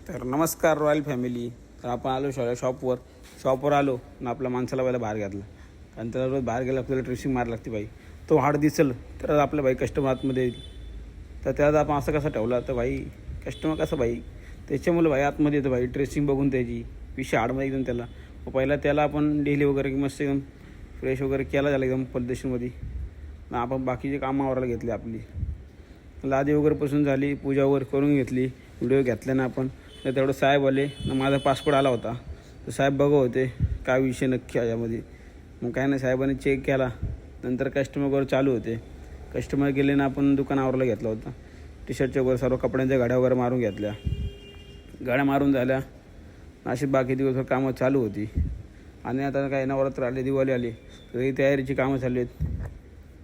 तर नमस्कार royal family. तर आपण आलो शॉपवर आलो आणि आपल्या माणसाला पहिला बाहेर घातला. कारण त्याला रोज बाहेर गेला आपल्याला ट्रेसिंग मारायला लागते बाई. तो हाड दिसेल तर आपल्या बाई कस्टमर आतमध्ये येईल. तर त्यात आपण असं कसं ठेवला तर भाई कस्टमर कसं भाई त्याच्यामुळे भाई आतमध्ये येतं भाई. ट्रेसिंग बघून त्याची विषय हाडमध्ये एकदम त्याला पहिला त्याला आपण डेली वगैरे मस्त एकदम फ्रेश वगैरे केला झाला एकदम पद्धतशीरमध्ये. आपण बाकीचे कामावरला घेतले आपली लादी वगैरे पासून झाली, पूजा वगैरे करून घेतली, व्हिडिओ घेतला ना आपण. तर तेवढं साहेब आले ना, माझा पासपोर्ट आला होता. तर साहेब बघत होते काय विषय नक्की याच्यामध्ये. मग काय नाही साहेबांनी चेक केला. नंतर कस्टमर वगैरे चालू होते. कस्टमर गेले ना आपण दुकानावरला घेतला होता. टी शर्टच्या वगैरे सर्व कपड्यांच्या गाड्या वगैरे मारून घेतल्या. गाड्या मारून झाल्या. अशी बाकी दिवसभर कामं चालू होती. आणि आता काय नवरात्र आले, दिवाळी आली, तर ही तयारीची कामं चालू आहेत.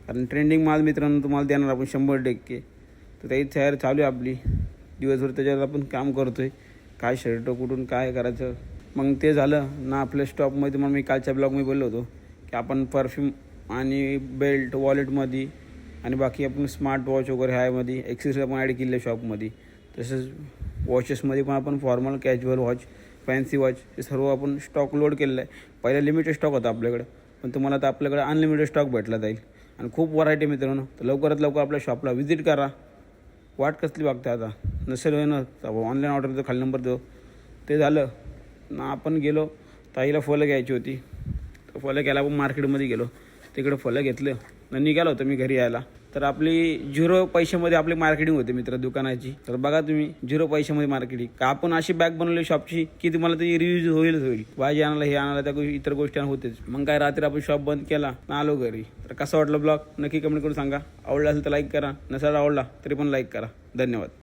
कारण ट्रेंडिंग माल मित्रांनो तुम्हाला देणार आपण 100%. तर त्याची तयारी चालू आहे आपली दिवसभर. त्याच्यावर आपण काम करतो आहे काय शर्ट कुठून काय करायचं. मग ते झालं ना आपल्या स्टॉकमध्ये. मग मी कालच्या ब्लॉगमध्ये बोललो होतो की आपण परफ्यूम आणि बेल्ट वॉलेटमध्ये आणि बाकी आपण स्मार्ट वॉच वगैरे ह्यामध्ये ॲक्सेसरी आपण ॲड केले शॉपमध्ये. तसंच वॉचेसमध्ये पण आपण formal casual watch fancy watch हे सर्व आपण स्टॉक लोड केलेलं आहे. पहिला लिमिटेड स्टॉक होता आपल्याकडं, पण तुम्हाला आता आपल्याकडे अनलिमिटेड स्टॉक भेटला जाईल. आणि खूप व्हरायटी मित्रांनो. तर लवकरात लवकर आपल्या शॉपला व्हिजिट करा. वाट कसली बघते आता. नसेल ना ऑनलाईन ऑर्डरचं खाली नंबर देऊ. ते झालं ना आपण गेलो ताईला फलं घ्यायची होती. तर फलं घ्यायला आपण मार्केटमध्ये गेलो. तिकडे फलं घेतलं न निघालो होतो मी घरी यायला. तर आपली 0 पैशामध्ये आपली मार्केटिंग होते मित्र दुकानाची. तर बघा तुम्ही 0 पैशामध्ये मार्केटिंग का आपण अशी बॅग बनवली शॉपची की तुम्हाला ती रिव्ह्यूज होईल. भाजी आणायला हे आणायला त्या गोष्टी इतर गोष्टी होतेच. मग काय रात्री आपण शॉप बंद केला ना आलो घरी. तर कसं वाटलं ब्लॉग नक्की कमेंट करून सांगा. आवडला असेल तर लाईक करा, नसेल आवडला तरी पण लाईक करा. धन्यवाद.